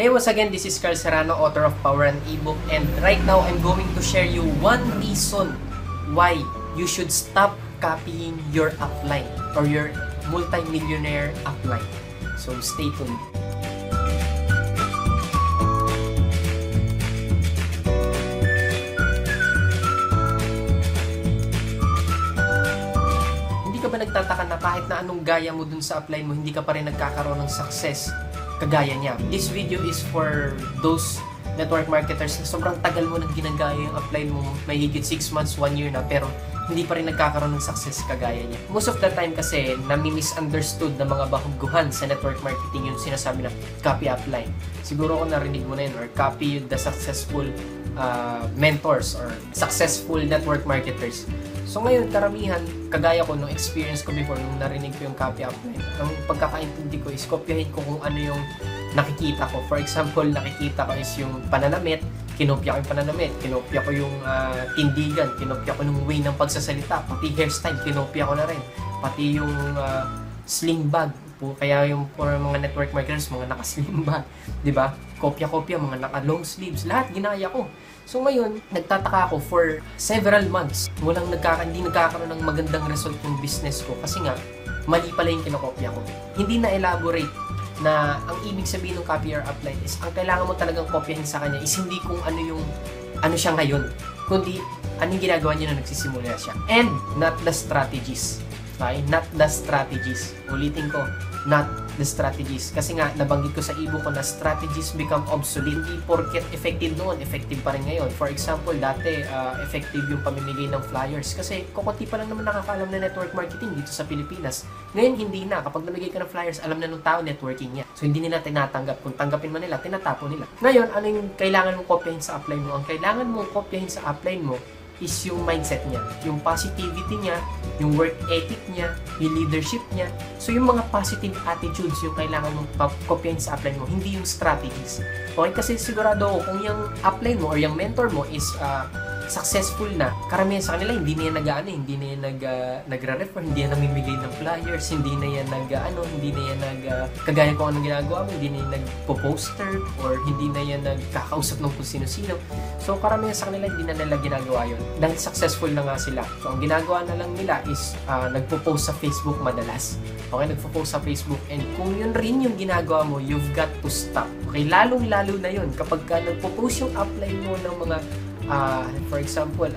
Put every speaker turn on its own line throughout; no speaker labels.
Hey, once again, this is Carl Serrano, author of Power and Ebook, and right now I'm going to share you one reason why you should stop copying your upline or your multi-millionaire upline. So stay tuned. Hindi ka ba nagtataka na kahit na anong gaya mo dun sa upline mo, hindi ka pa rin nagkakaroon ng success kagaya niya? This video is for those network marketers na sobrang tagal mo nang ginagaya yung upline mo, may higit 6 months, 1 year na, pero hindi pa rin nagkakaroon ng success kagaya niya. Most of the time kasi, nami-misunderstood na mga baguhan sa network marketing yung sinasabi na copy upline. Siguro kung narinig mo na yun, or copy the successful mentors or successful network marketers. So ngayon, karamihan, kagaya ko, nung experience ko before, nung narinig ko yung copy upline, ang pagkakaintindi ko is kopyahin ko kung ano yung nakikita ko. For example, nakikita ko is yung pananamit, kinopya ko yung pananamit, kinopya ko yung tindigan, kinopya ko yung way ng pagsasalita, pati hairstyle, kinopya ko na rin. Pati yung sling bag, kaya yung for mga network marketers, mga naka-sling bag, di ba? Kopya-kopya, mga naka-long sleeves, lahat ginaya ko. So ngayon, nagtataka ako for several months, hindi nagkakaroon ng magandang result yung business ko kasi nga, mali pala yung kinokopya ko. Hindi na elaborate na ang ibig sabihin ng copy or upline is ang kailangan mo talagang kopyahin sa kanya is hindi kung ano siya ngayon, kundi ano yung ginagawa niya na nagsisimula siya. And not the strategies. Okay? Not the strategies. Ulitin ko, not the strategies. Kasi nga, nabanggit ko sa ebook ko na strategies become obsolete. Hindi porket effective noon, effective pa rin ngayon. For example, dati, effective yung pamimigay ng flyers. Kasi kukunti pa lang naman nakakaalam na network marketing dito sa Pilipinas. Ngayon, hindi na. Kapag namigay ka ng flyers, alam na ng tao networking niya. So, hindi nila tinatanggap. Kung tanggapin man nila, tinatapo nila. Ngayon, ano yung kailangan mong kopyahin sa upline mo? Ang kailangan mong kopyahin sa upline mo is yung mindset niya, yung positivity niya, yung work ethic niya, yung leadership niya. So, yung mga positive attitudes yung kailangan mong kopyahin sa upline mo, hindi yung strategies. Okay? Kasi sigurado ako, kung yung upline mo or yung mentor mo is successful na, karamihan sa kanila, hindi na yan hindi na yan nagre-refer, hindi yan namimigay ng flyers, hindi na yan hindi na yan kagaya kung anong ginagawa mo, hindi na yan nagpo-poster, or hindi na yan nagkakausap ng kung sino-sino. So, karamihan sa kanila, hindi na nila ginagawa yun. Dahil successful na nga sila. So, ang ginagawa na lang nila is nagpo-post sa Facebook madalas. Okay, nagpo-post sa Facebook. And kung yun rin yung ginagawa mo, you've got to stop. Okay, lalong-lalo na yun. Kapag nagpo-post yung upline mo ng mga for example,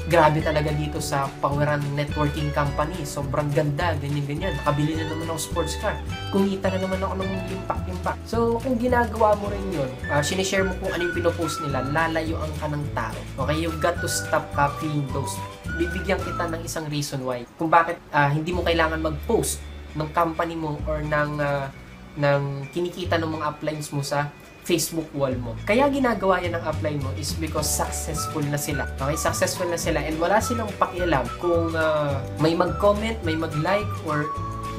grabe talaga dito sa Pangaran Networking Company. Sobrang ganda, ganyan-ganyan. Nakabili na naman ako sports car. Kumita na naman ako ng limpak-limpak. So, kung ginagawa mo rin yun, sinishare mo kung ano yung pinopost nila, lalayuan ka ng tao. Okay, you've got to stop copying those. Bibigyan kita ng isang reason why. Kung bakit hindi mo kailangan mag-post ng company mo or ng kinikita ng mga uplines mo sa Facebook wall mo. Kaya ginagawa yan ng upline mo is because successful na sila. Okay? Successful na sila and wala silang pakialam kung may mag-comment, may mag-like, or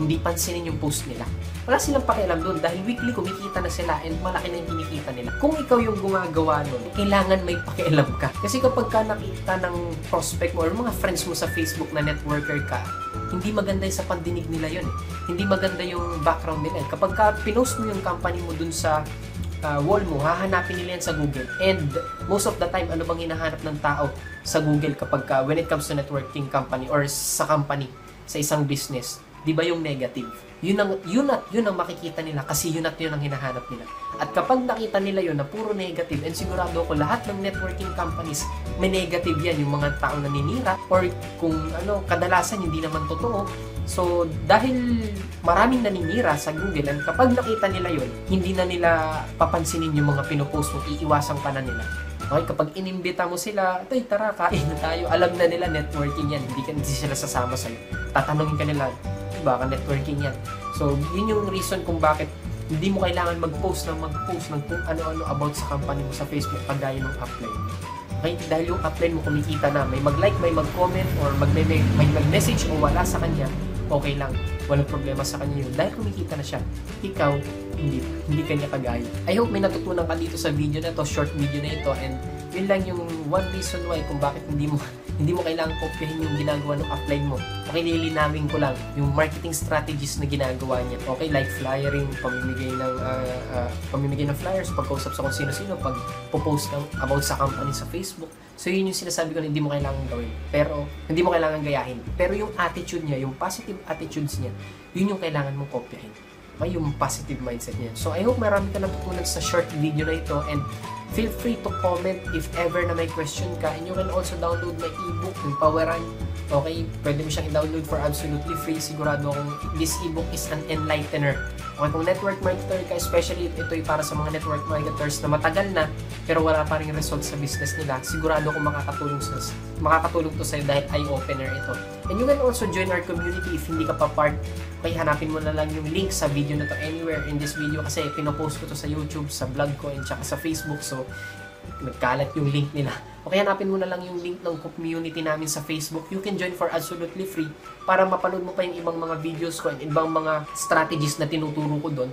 hindi pansinin yung post nila. Wala silang pakialam doon dahil weekly kumikita na sila and malaki na yung kinikita nila. Kung ikaw yung gumagawa nun, kailangan may pakialam ka. Kasi kapag ka nakita ng prospect mo or mga friends mo sa Facebook na networker ka, hindi maganda sa pandinig nila yun. Hindi maganda yung background nila. Kapag ka pinost mo yung company mo dun sa wall mo, hahanapin nila yan sa Google. And most of the time, ano bang hinahanap ng tao sa Google kapag when it comes to networking company or sa company, sa isang business? Di ba yung negative? Yun ang makikita nila kasi yun ang hinahanap nila. At kapag nakita nila yun na puro negative, and sigurado ko lahat ng networking companies may negative yan, yung mga taong naninira or kung kadalasan hindi naman totoo. So, dahil maraming naninira sa Google, and kapag nakita nila yun, hindi na nila papansinin yung mga pinopost mo, iiwasan ka na nila. Okay, kapag inimbita mo sila, tara, kain na tayo. Alam na nila networking yan, hindi sila sasama sa'yo. Tatanungin ka nila, baka networking yan. So, yun yung reason kung bakit hindi mo kailangan mag-post ng kung ano-ano about sa company mo sa Facebook kagaya ng upline. Okay? Dahil yung upline mo kumikita na, may mag-like, may mag-comment, or may mag-message o wala sa kanya, okay lang. Walang problema sa kanya yun. Dahil kumikita na siya. Ikaw, hindi kanya kagaya. I hope may natutunan ka dito sa video na to, short video na ito, and yun lang yung one reason why kung bakit hindi mo kailangan kopyahin yung ginagawa ng upline mo. Okay, lilinawin ko lang yung marketing strategies na ginagawa niya. Okay, like flyering, pamimigay ng flyers, pagkausap sa kung sino-sino, pag-post about sa company sa Facebook. So yun yung sinasabi ko na hindi mo kailangan gawin. Pero hindi mo kailangan gayahin. Pero yung attitude niya, yung positive attitudes niya, yun yung kailangan mong kopyahin. Okay, yung positive mindset niya. So I hope marami ka natutunan sa short video na ito, and feel free to comment if ever na may question ka, and you can also download my ebook, yung Poweran. Okay, pwede mo siyang i-download for absolutely free. Sigurado akong this ebook is an enlightener. Okay, kung network marketer ka, especially ito ay para sa mga network marketers na matagal na pero wala pa ring result sa business nila, sigurado kung makakatulong to sa'yo dahil eye-opener ito. And you can also join our community if hindi ka pa part. Okay, hanapin mo na lang yung link sa video na to anywhere in this video kasi pinopost ko to sa YouTube, sa vlog ko, and tsaka sa Facebook. So, nagkalat yung link nila. Okay, hanapin mo na lang yung link ng community namin sa Facebook. You can join for absolutely free para mapanood mo pa yung ibang mga videos ko and ibang mga strategies na tinuturo ko doon.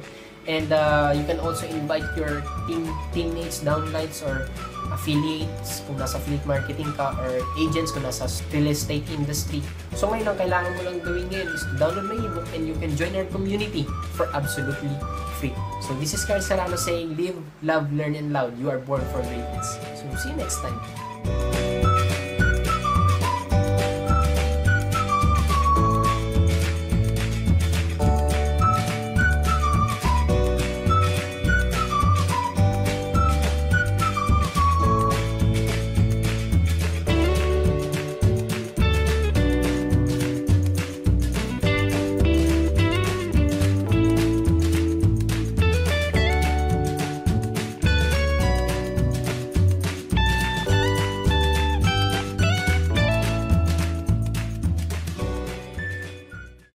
And you can also invite your teammates, downlines, or affiliates kung nasa affiliate marketing ka, or agents kung nasa real estate industry. So ngayon, ang kailangan mo lang gawin ngayon is to download my ebook and you can join our community for absolutely free. So this is Carl Serrano saying, live, love, learn, and loud. You are born for greatness. So see you next time.